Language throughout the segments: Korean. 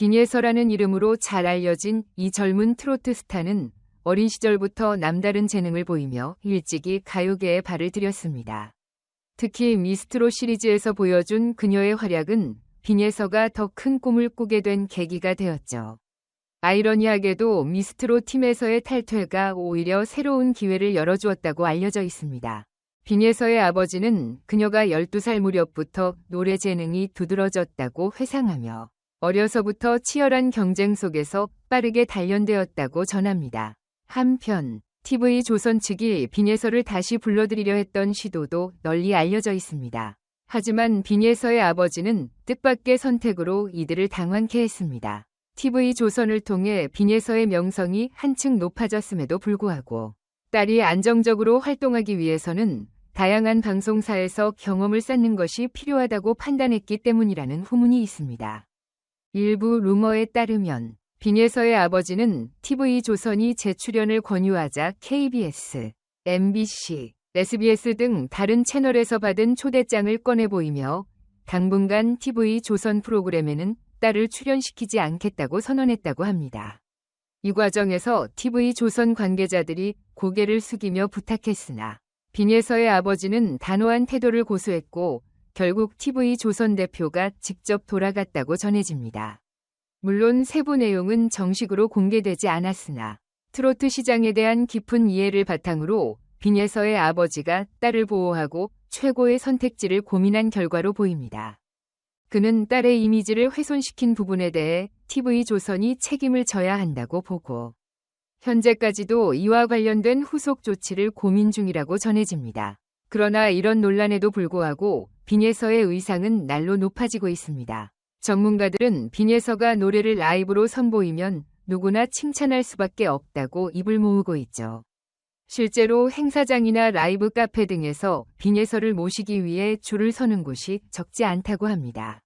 빈예서라는 이름으로 잘 알려진 이 젊은 트로트 스타는 어린 시절부터 남다른 재능을 보이며 일찍이 가요계에 발을 들였습니다. 특히 미스트롯 시리즈에서 보여준 그녀의 활약은 빈예서가 더 큰 꿈을 꾸게 된 계기가 되었죠. 아이러니하게도 미스트롯 팀에서의 탈퇴가 오히려 새로운 기회를 열어주었다고 알려져 있습니다. 빈예서의 아버지는 그녀가 12살 무렵부터 노래 재능이 두드러졌다고 회상하며 어려서부터 치열한 경쟁 속에서 빠르게 단련되었다고 전합니다. 한편 TV조선 측이 빈예서를 다시 불러들이려 했던 시도도 널리 알려져 있습니다. 하지만 빈예서의 아버지는 뜻밖의 선택으로 이들을 당황케 했습니다. TV조선을 통해 빈예서의 명성이 한층 높아졌음에도 불구하고 딸이 안정적으로 활동하기 위해서는 다양한 방송사에서 경험을 쌓는 것이 필요하다고 판단했기 때문이라는 후문이 있습니다. 일부 루머에 따르면 빈예서의 아버지는 TV조선이 재출연을 권유하자 KBS, MBC, SBS 등 다른 채널에서 받은 초대장을 꺼내 보이며 당분간 TV조선 프로그램에는 딸을 출연시키지 않겠다고 선언했다고 합니다. 이 과정에서 TV조선 관계자들이 고개를 숙이며 부탁했으나 빈예서의 아버지는 단호한 태도를 고수했고 결국 TV조선 대표가 직접 돌아갔다고 전해집니다. 물론 세부 내용은 정식으로 공개되지 않았으나 트로트 시장에 대한 깊은 이해를 바탕으로 빈예서의 아버지가 딸을 보호하고 최고의 선택지를 고민한 결과로 보입니다. 그는 딸의 이미지를 훼손시킨 부분에 대해 TV조선이 책임을 져야 한다고 보고 현재까지도 이와 관련된 후속 조치를 고민 중이라고 전해집니다. 그러나 이런 논란에도 불구하고 빈예서의 의상은 날로 높아지고 있습니다. 전문가들은 빈예서가 노래를 라이브로 선보이면 누구나 칭찬할 수밖에 없다고 입을 모으고 있죠. 실제로 행사장이나 라이브 카페 등에서 빈예서를 모시기 위해 줄을 서는 곳이 적지 않다고 합니다.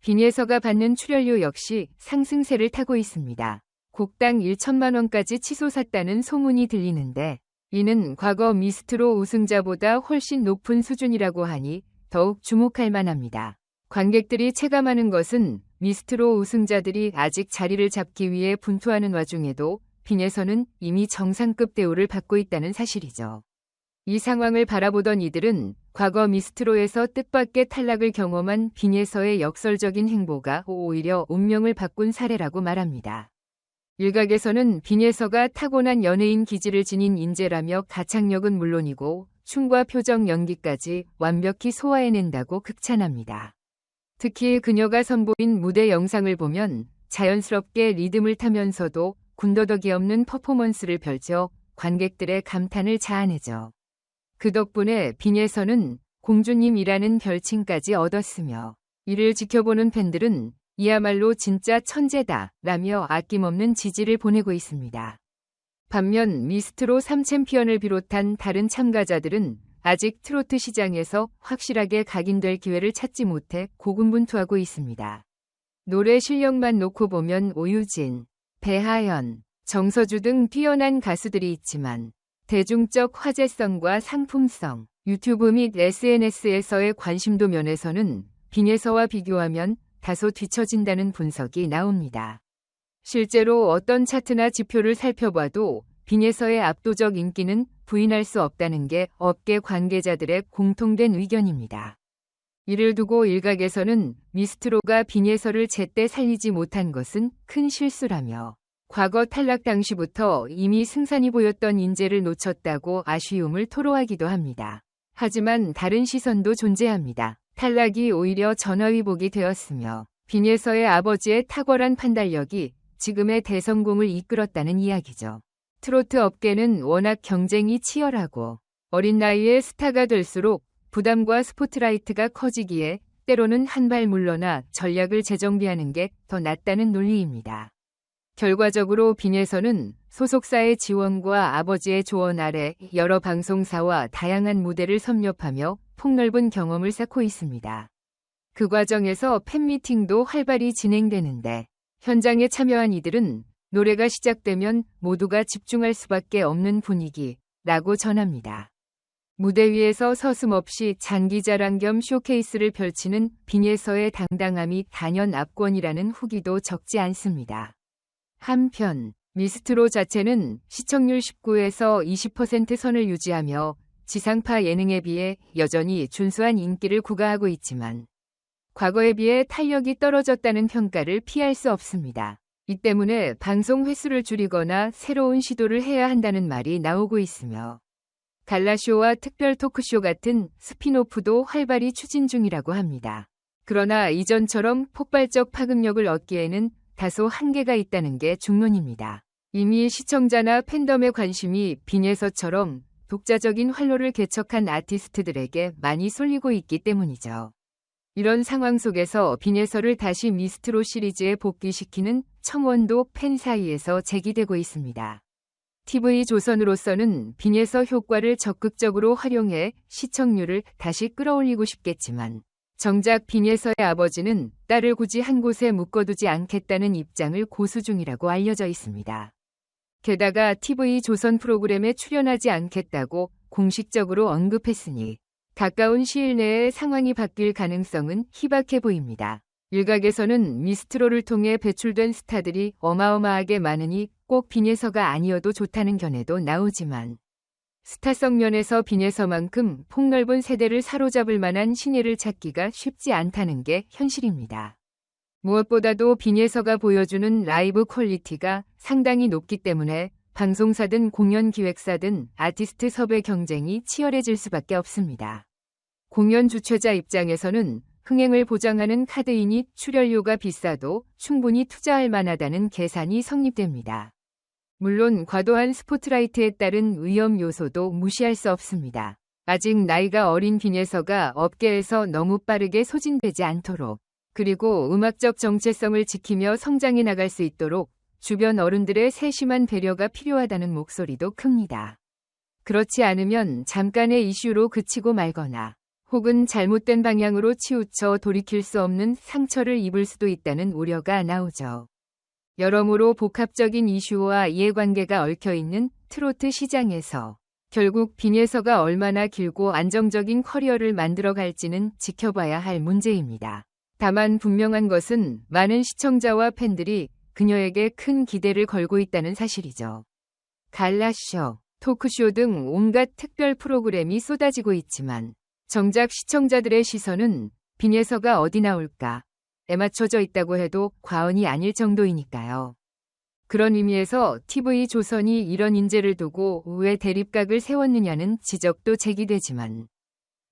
빈예서가 받는 출연료 역시 상승세를 타고 있습니다. 곡당 1천만 원까지 치솟았다는 소문이 들리는데 이는 과거 미스트롯 우승자보다 훨씬 높은 수준이라고 하니 더욱 주목할 만합니다. 관객들이 체감하는 것은 미스트롯 우승자들이 아직 자리를 잡기 위해 분투하는 와중에도 빈예서는 이미 정상급 대우를 받고 있다는 사실이죠. 이 상황을 바라보던 이들은 과거 미스트롯에서 뜻밖의 탈락을 경험한 빈예서의 역설적인 행보가 오히려 운명을 바꾼 사례라고 말합니다. 일각에서는 빈예서가 타고난 연예인 기질을 지닌 인재라며 가창력은 물론이고 춤과 표정 연기까지 완벽히 소화해낸다고 극찬합니다. 특히 그녀가 선보인 무대 영상을 보면 자연스럽게 리듬을 타면서도 군더더기 없는 퍼포먼스를 펼쳐 관객들의 감탄을 자아내죠. 그 덕분에 빈예서는 공주님이라는 별칭까지 얻었으며 이를 지켜보는 팬들은 이야말로 진짜 천재다 라며 아낌없는 지지를 보내고 있습니다. 반면 미스트롯 3챔피언을 비롯한 다른 참가자들은 아직 트로트 시장에서 확실하게 각인될 기회를 찾지 못해 고군분투하고 있습니다. 노래 실력만 놓고 보면 오유진, 배하연, 정서주 등 뛰어난 가수들이 있지만 대중적 화제성과 상품성, 유튜브 및 SNS에서의 관심도 면에서는 빈예서와 비교하면 다소 뒤처진다는 분석이 나옵니다. 실제로 어떤 차트나 지표를 살펴봐도 빈예서의 압도적 인기는 부인할 수 없다는 게 업계 관계자들의 공통된 의견입니다. 이를 두고 일각에서는 미스트롯가 빈예서를 제때 살리지 못한 것은 큰 실수라며 과거 탈락 당시부터 이미 승산이 보였던 인재를 놓쳤다고 아쉬움을 토로하기도 합니다. 하지만 다른 시선도 존재합니다. 탈락이 오히려 전화위복이 되었으며 빈예서의 아버지의 탁월한 판단력이 지금의 대성공을 이끌었다는 이야기죠. 트로트 업계는 워낙 경쟁이 치열하고 어린 나이에 스타가 될수록 부담과 스포트라이트가 커지기에 때로는 한 발 물러나 전략을 재정비하는 게 더 낫다는 논리입니다. 결과적으로 빈예서는 소속사의 지원과 아버지의 조언 아래 여러 방송사와 다양한 무대를 섭렵하며 폭넓은 경험을 쌓고 있습니다. 그 과정에서 팬미팅도 활발히 진행되는데 현장에 참여한 이들은 노래가 시작되면 모두가 집중할 수밖에 없는 분위기라고 전합니다. 무대 위에서 서슴없이 장기자랑 겸 쇼케이스를 펼치는 빈예서의 당당함이 단연 압권이라는 후기도 적지 않습니다. 한편 미스트로 자체는 시청률 19에서 20% 선을 유지하며 지상파 예능에 비해 여전히 준수한 인기를 구가하고 있지만 과거에 비해 탄력이 떨어졌다는 평가를 피할 수 없습니다. 이 때문에 방송 횟수를 줄이거나 새로운 시도를 해야 한다는 말이 나오고 있으며 갈라쇼와 특별 토크쇼 같은 스핀오프도 활발히 추진 중이라고 합니다. 그러나 이전처럼 폭발적 파급력을 얻기에는 다소 한계가 있다는 게 중론입니다. 이미 시청자나 팬덤의 관심이 빈예서처럼 독자적인 활로를 개척한 아티스트들에게 많이 쏠리고 있기 때문이죠. 이런 상황 속에서 빈예서를 다시 미스트로 시리즈에 복귀시키는 청원도 팬 사이에서 제기되고 있습니다. TV조선으로서는 빈예서 효과를 적극적으로 활용해 시청률을 다시 끌어올리고 싶겠지만 정작 빈예서의 아버지는 딸을 굳이 한 곳에 묶어두지 않겠다는 입장을 고수 중이라고 알려져 있습니다. 게다가 TV조선 프로그램에 출연하지 않겠다고 공식적으로 언급했으니 가까운 시일 내에 상황이 바뀔 가능성은 희박해 보입니다. 일각에서는 미스트로를 통해 배출된 스타들이 어마어마하게 많으니 꼭 빈예서가 아니어도 좋다는 견해도 나오지만 스타성 면에서 빈예서만큼 폭넓은 세대를 사로잡을 만한 신예를 찾기가 쉽지 않다는 게 현실입니다. 무엇보다도 빈예서가 보여주는 라이브 퀄리티가 상당히 높기 때문에 방송사든 공연 기획사든 아티스트 섭외 경쟁이 치열해질 수밖에 없습니다. 공연 주최자 입장에서는 흥행을 보장하는 카드이니 출연료가 비싸도 충분히 투자할 만하다는 계산이 성립됩니다. 물론 과도한 스포트라이트에 따른 위험 요소도 무시할 수 없습니다. 아직 나이가 어린 빈예서가 업계에서 너무 빠르게 소진되지 않도록 그리고 음악적 정체성을 지키며 성장해 나갈 수 있도록 주변 어른들의 세심한 배려가 필요하다는 목소리도 큽니다. 그렇지 않으면 잠깐의 이슈로 그치고 말거나 혹은 잘못된 방향으로 치우쳐 돌이킬 수 없는 상처를 입을 수도 있다는 우려가 나오죠. 여러모로 복합적인 이슈와 이해관계가 얽혀있는 트로트 시장에서 결국 빈예서가 얼마나 길고 안정적인 커리어를 만들어갈지는 지켜봐야 할 문제입니다. 다만 분명한 것은 많은 시청자와 팬들이 그녀에게 큰 기대를 걸고 있다는 사실이죠. 갈라쇼, 토크쇼 등 온갖 특별 프로그램이 쏟아지고 있지만 정작 시청자들의 시선은 빈예서가 어디 나올까에 맞춰져 있다고 해도 과언이 아닐 정도이니까요. 그런 의미에서 TV조선이 이런 인재를 두고 왜 대립각을 세웠느냐는 지적도 제기되지만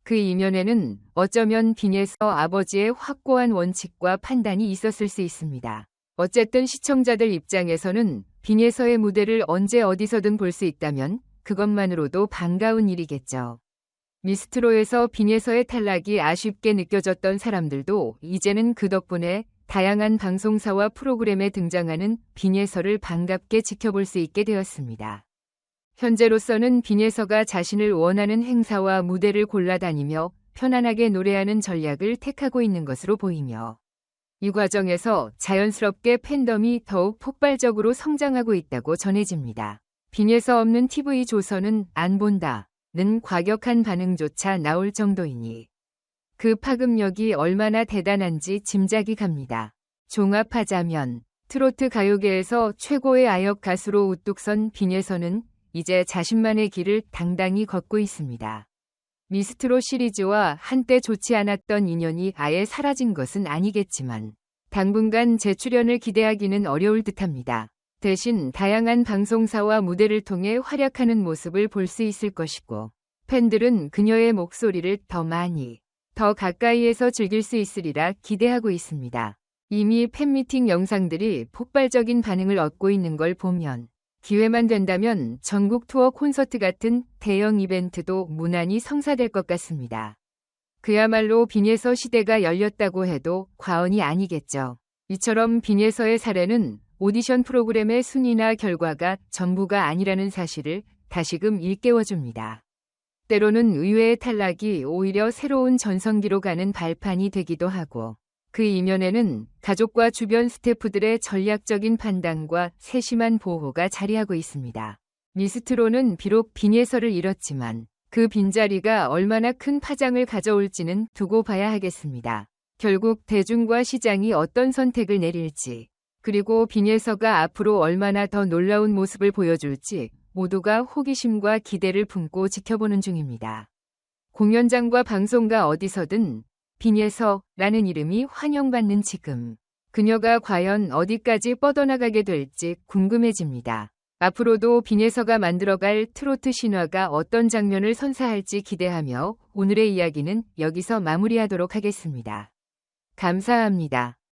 그 이면에는 어쩌면 빈예서 아버지의 확고한 원칙과 판단이 있었을 수 있습니다. 어쨌든 시청자들 입장에서는 빈예서의 무대를 언제 어디서든 볼 수 있다면 그것만으로도 반가운 일이겠죠. 미스트로에서 빈예서의 탈락이 아쉽게 느껴졌던 사람들도 이제는 그 덕분에 다양한 방송사와 프로그램에 등장하는 빈예서를 반갑게 지켜볼 수 있게 되었습니다. 현재로서는 빈예서가 자신을 원하는 행사와 무대를 골라다니며 편안하게 노래하는 전략을 택하고 있는 것으로 보이며 이 과정에서 자연스럽게 팬덤이 더욱 폭발적으로 성장하고 있다고 전해집니다. 빈예서 없는 TV조선은 안 본다는 과격한 반응조차 나올 정도이니 그 파급력이 얼마나 대단한지 짐작이 갑니다. 종합하자면 트로트 가요계에서 최고의 아역 가수로 우뚝 선 빈예서는 이제 자신만의 길을 당당히 걷고 있습니다. 미스트로 시리즈와 한때 좋지 않았던 인연이 아예 사라진 것은 아니겠지만 당분간 재출연을 기대하기는 어려울 듯합니다. 대신 다양한 방송사와 무대를 통해 활약하는 모습을 볼 수 있을 것이고 팬들은 그녀의 목소리를 더 많이, 더 가까이에서 즐길 수 있으리라 기대하고 있습니다. 이미 팬미팅 영상들이 폭발적인 반응을 얻고 있는 걸 보면 기회만 된다면 전국 투어 콘서트 같은 대형 이벤트도 무난히 성사될 것 같습니다. 그야말로 빈예서 시대가 열렸다고 해도 과언이 아니겠죠. 이처럼 빈예서의 사례는 오디션 프로그램의 순위나 결과가 전부가 아니라는 사실을 다시금 일깨워줍니다. 때로는 의외의 탈락이 오히려 새로운 전성기로 가는 발판이 되기도 하고 그 이면에는 가족과 주변 스태프들의 전략적인 판단과 세심한 보호가 자리하고 있습니다. 미스트로는 비록 빈예서를 잃었지만 그 빈자리가 얼마나 큰 파장을 가져올지는 두고 봐야 하겠습니다. 결국 대중과 시장이 어떤 선택을 내릴지, 그리고 빈예서가 앞으로 얼마나 더 놀라운 모습을 보여줄지 모두가 호기심과 기대를 품고 지켜보는 중입니다. 공연장과 방송가 어디서든 빈예서라는 이름이 환영받는 지금, 그녀가 과연 어디까지 뻗어나가게 될지 궁금해집니다. 앞으로도 빈예서가 만들어갈 트로트 신화가 어떤 장면을 선사할지 기대하며 오늘의 이야기는 여기서 마무리하도록 하겠습니다. 감사합니다.